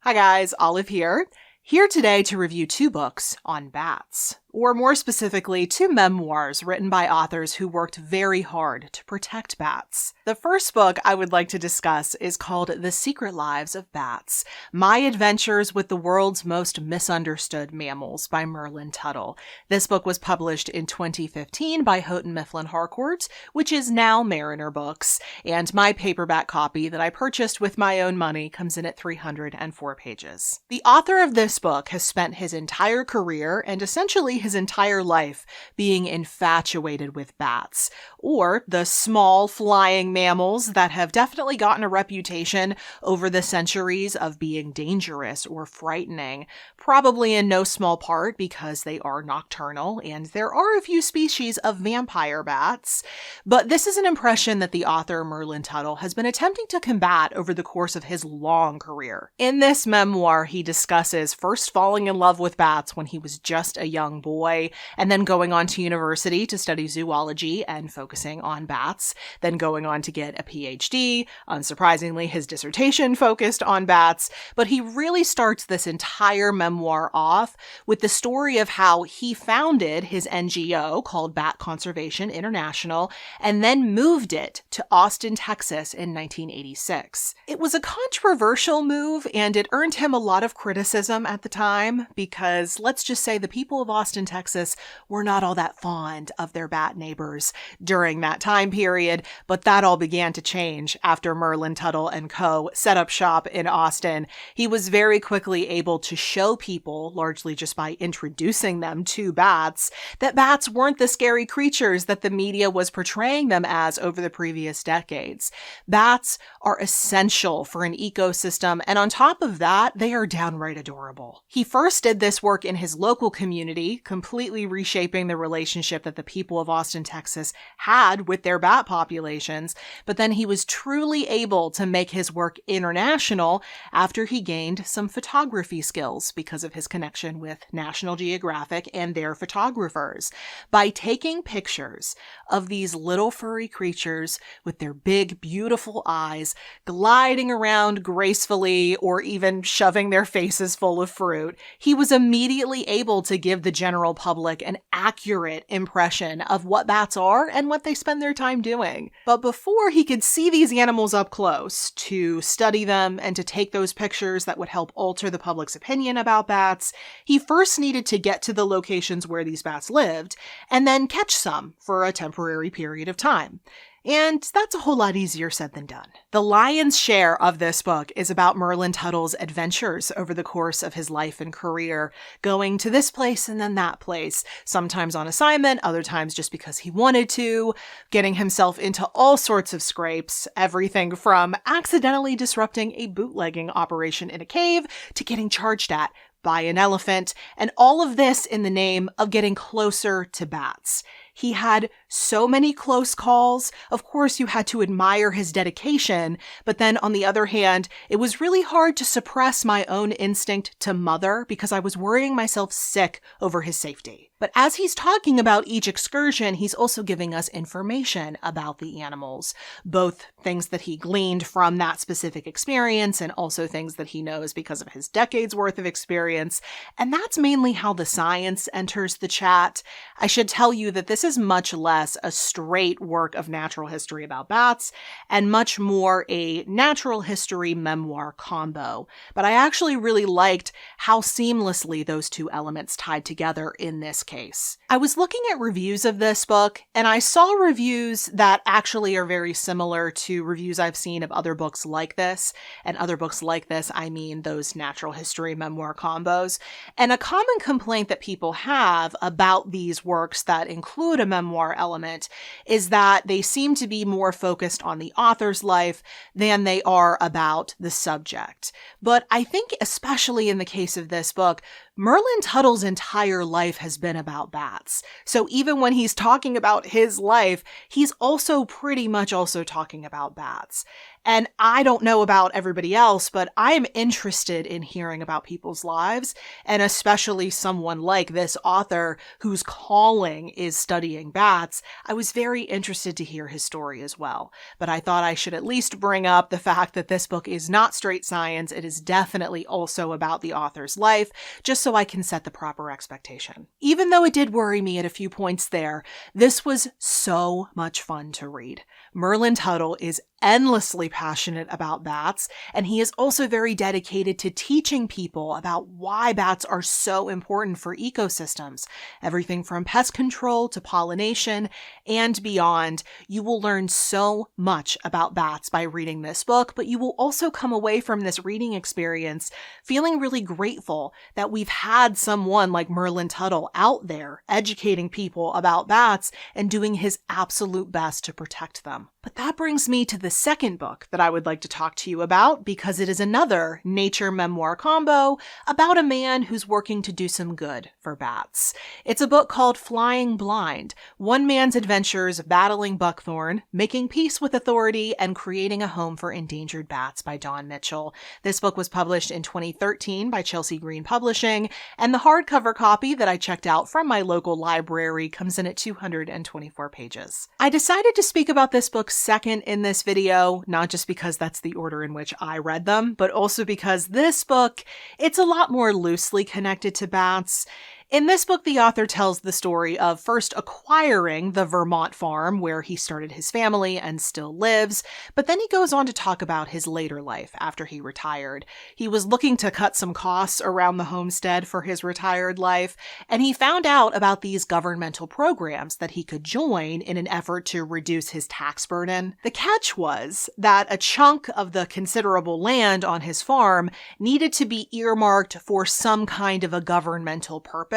Hi guys, Olive here. Here today to review two books on bats, or more specifically, two memoirs written by authors who worked very hard to protect bats. The first book I would like to discuss is called The Secret Lives of Bats: My Adventures with the World's Most Misunderstood Mammals by Merlin Tuttle. This book was published in 2015 by Houghton Mifflin Harcourt, which is now Mariner Books, and my paperback copy that I purchased with my own money comes in at 304 pages. The author of this book has spent his entire career and essentially his entire life being infatuated with bats, or the small flying mammals that have definitely gotten a reputation over the centuries of being dangerous or frightening, probably in no small part because they are nocturnal and there are a few species of vampire bats. But this is an impression that the author Merlin Tuttle has been attempting to combat over the course of his long career. In this memoir, he discusses first falling in love with bats when he was just a young boy, and then going on to university to study zoology and focusing on bats, then going on to get a PhD. Unsurprisingly, his dissertation focused on bats, but he really starts this entire memoir off with the story of how he founded his NGO called Bat Conservation International, and then moved it to Austin, Texas in 1986. It was a controversial move, and it earned him a lot of criticism at the time because, let's just say, the people of Austin, Texas were not all that fond of their bat neighbors during that time period, but that all began to change after Merlin Tuttle and co. set up shop in Austin. He was very quickly able to show people, largely just by introducing them to bats, that bats weren't the scary creatures that the media was portraying them as over the previous decades. Bats are essential for an ecosystem, and on top of that, they are downright adorable. He first did this work in his local community, completely reshaping the relationship that the people of Austin, Texas had with their bat populations, but then he was truly able to make his work international after he gained some photography skills because of his connection with National Geographic and their photographers. By taking pictures of these little furry creatures with their big, beautiful eyes gliding around gracefully or even shoving their faces full of fruit, he was immediately able to give the general public an accurate impression of what bats are and what they spend their time doing. But before he could see these animals up close, to study them and to take those pictures that would help alter the public's opinion about bats, he first needed to get to the locations where these bats lived and then catch some for a temporary period of time. And that's a whole lot easier said than done. The lion's share of this book is about Merlin Tuttle's adventures over the course of his life and career, going to this place and then that place, sometimes on assignment, other times just because he wanted to, getting himself into all sorts of scrapes, everything from accidentally disrupting a bootlegging operation in a cave to getting charged at by an elephant, and all of this in the name of getting closer to bats. He had so many close calls. Of course, you had to admire his dedication, but then on the other hand, it was really hard to suppress my own instinct to mother because I was worrying myself sick over his safety. But as he's talking about each excursion, he's also giving us information about the animals, both things that he gleaned from that specific experience and also things that he knows because of his decades worth of experience. And that's mainly how the science enters the chat. I should tell you that this is much less a straight work of natural history about bats and much more a natural history memoir combo. But I actually really liked how seamlessly those two elements tied together in this case. I was looking at reviews of this book, and I saw reviews that actually are very similar to reviews I've seen of other books like this. And other books like this, I mean those natural history memoir combos. And a common complaint that people have about these works that include a memoir element is that they seem to be more focused on the author's life than they are about the subject. But I think, especially in the case of this book, Merlin Tuttle's entire life has been about bats. So even when he's talking about his life, he's also pretty much also talking about bats. And I don't know about everybody else, but I am interested in hearing about people's lives, and especially someone like this author whose calling is studying bats. I was very interested to hear his story as well. But I thought I should at least bring up the fact that this book is not straight science. It is definitely also about the author's life, just so I can set the proper expectation. Even though it did worry me at a few points there, this was so much fun to read. Merlin Tuttle is endlessly passionate about bats, and he is also very dedicated to teaching people about why bats are so important for ecosystems. Everything from pest control to pollination and beyond. You will learn so much about bats by reading this book, but you will also come away from this reading experience feeling really grateful that we've had someone like Merlin Tuttle out there educating people about bats and doing his absolute best to protect them. But that brings me to the second book that I would like to talk to you about, because it is another nature memoir combo about a man who's working to do some good for bats. It's a book called Flying Blind, one man's adventures battling buckthorn, making peace with authority, and creating a home for endangered bats by Don Mitchell. This book was published in 2013 by Chelsea Green Publishing, and the hardcover copy that I checked out from my local library comes in at 224 pages. I decided to speak about this book second in this video, not just because that's the order in which I read them, but also because this book, it's a lot more loosely connected to bats. In this book, the author tells the story of first acquiring the Vermont farm where he started his family and still lives, but then he goes on to talk about his later life after he retired. He was looking to cut some costs around the homestead for his retired life, and he found out about these governmental programs that he could join in an effort to reduce his tax burden. The catch was that a chunk of the considerable land on his farm needed to be earmarked for some kind of a governmental purpose.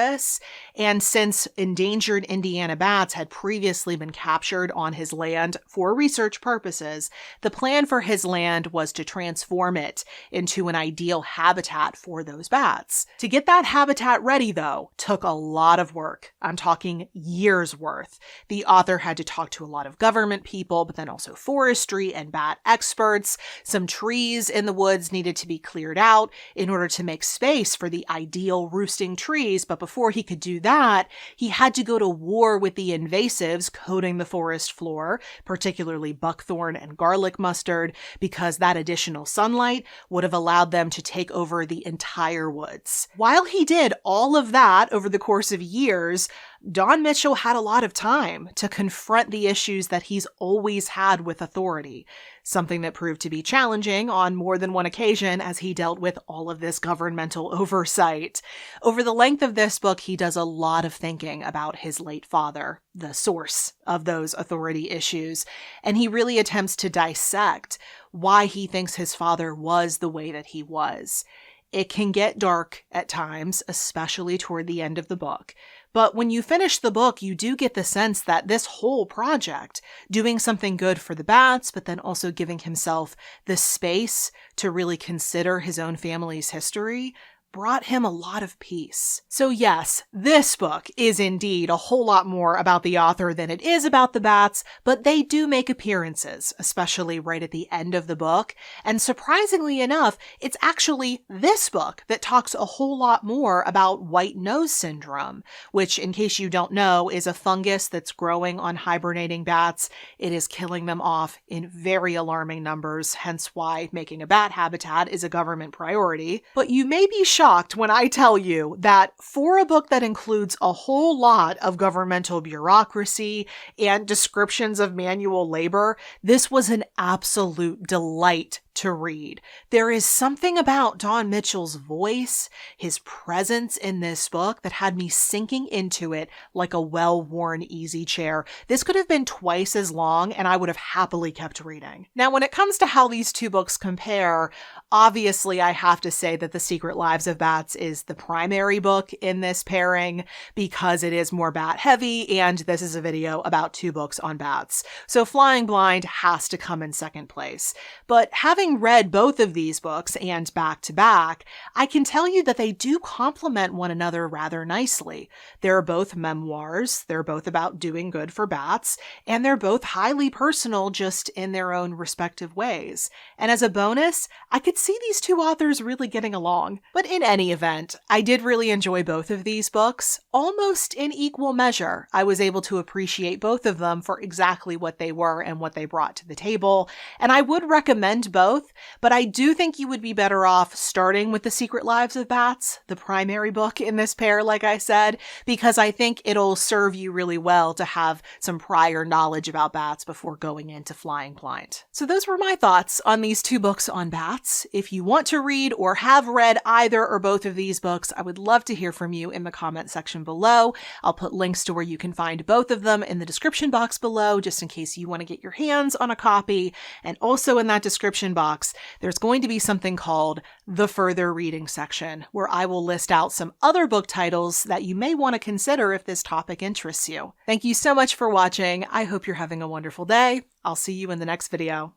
And since endangered Indiana bats had previously been captured on his land for research purposes, the plan for his land was to transform it into an ideal habitat for those bats. To get that habitat ready, though, took a lot of work. I'm talking years worth. The author had to talk to a lot of government people, but then also forestry and bat experts. Some trees in the woods needed to be cleared out in order to make space for the ideal roosting trees, but before he could do that, he had to go to war with the invasives coating the forest floor, particularly buckthorn and garlic mustard, because that additional sunlight would have allowed them to take over the entire woods. While he did all of that over the course of years, Don Mitchell had a lot of time to confront the issues that he's always had with authority, something that proved to be challenging on more than one occasion as he dealt with all of this governmental oversight. Over the length of this book, he does a lot of thinking about his late father, the source of those authority issues, and he really attempts to dissect why he thinks his father was the way that he was. It can get dark at times, especially toward the end of the book. But when you finish the book, you do get the sense that this whole project, doing something good for the bats, but then also giving himself the space to really consider his own family's history, brought him a lot of peace. So yes, this book is indeed a whole lot more about the author than it is about the bats, but they do make appearances, especially right at the end of the book. And surprisingly enough, it's actually this book that talks a whole lot more about white nose syndrome, which, in case you don't know, is a fungus that's growing on hibernating bats. It is killing them off in very alarming numbers, hence why making a bat habitat is a government priority. But you may be shocked when I tell you that for a book that includes a whole lot of governmental bureaucracy and descriptions of manual labor, this was an absolute delight to read. There is something about Don Mitchell's voice, his presence in this book, that had me sinking into it like a well-worn easy chair. This could have been twice as long and I would have happily kept reading. Now, when it comes to how these two books compare, obviously I have to say that The Secret Lives of Bats is the primary book in this pairing because it is more bat heavy and this is a video about two books on bats. So Flying Blind has to come in second place. But having having read both of these books and back to back, I can tell you that they do complement one another rather nicely. They're both memoirs, they're both about doing good for bats, and they're both highly personal just in their own respective ways. And as a bonus, I could see these two authors really getting along. But in any event, I did really enjoy both of these books, almost in equal measure. I was able to appreciate both of them for exactly what they were and what they brought to the table, and I would recommend both, but I do think you would be better off starting with The Secret Lives of Bats, the primary book in this pair, like I said, because I think it'll serve you really well to have some prior knowledge about bats before going into Flying Blind. So those were my thoughts on these two books on bats. If you want to read or have read either or both of these books, I would love to hear from you in the comment section below. I'll put links to where you can find both of them in the description box below, just in case you want to get your hands on a copy. And also in that description box, there's going to be something called the further reading section, where I will list out some other book titles that you may want to consider if this topic interests you. Thank you so much for watching. I hope you're having a wonderful day. I'll see you in the next video.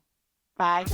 Bye.